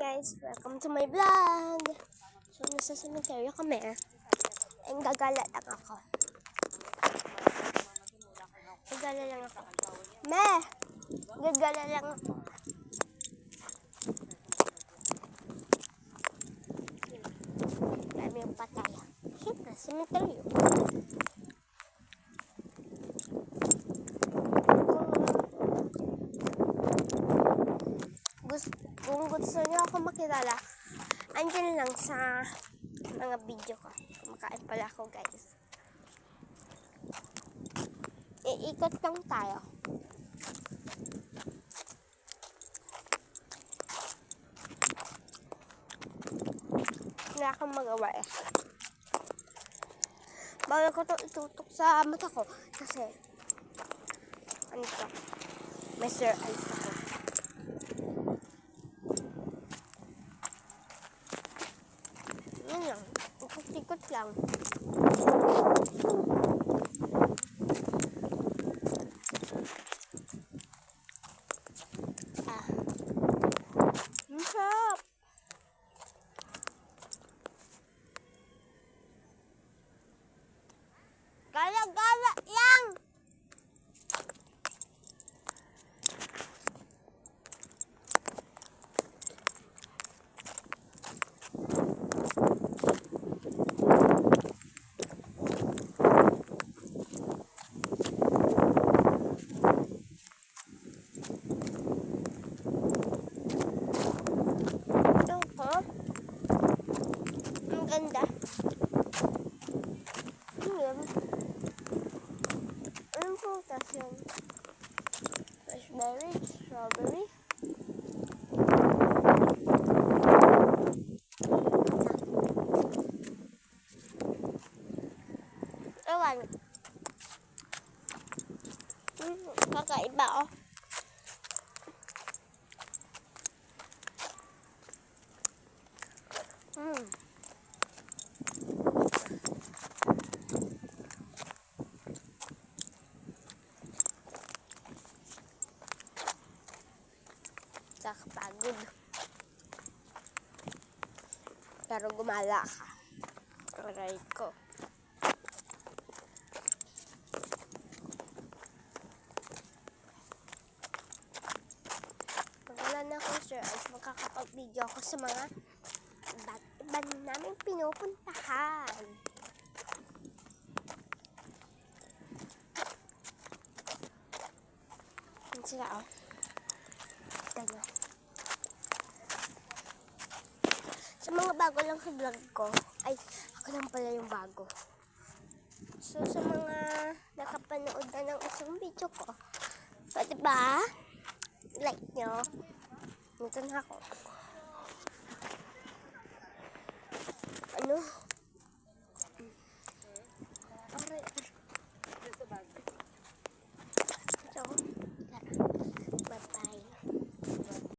guys, welcome to my vlog. So nasa cemetery kami. And gagala lang ako. Gagala lang ako. Gagala lang ako. Dami yung patay. Siyempre, cemetery. Kung gusto niyo ako makilala, andyan lang sa mga video ko. Kumakain pala ako, guys. Iikot lang tayo. Wala akong magawa eh. Bawal ko ito itutok sa mata ko. Kasi, ano ito? May Sir Ice ako. Yan lang. Ikot-ikot lang. Masarap. Gala-gala yang! Ang ganda. Yun. Anong prutas yun? Raspberry, strawberry. Ewan. Kakaiba oh. Nakakapagod. Pero gumala ka. Aray ko. Wala na ako, Sir Ice. Magkakapag-video ako sa mga iba namin pinupuntahan. Yan sila, oh. Tignan. Sa mga bago lang sa vlog ko, ay, ako lang pala yung bago. So, sa mga nakapanood na ng isang video ko, pwede ba? Like nyo. Nito na ako. Ano?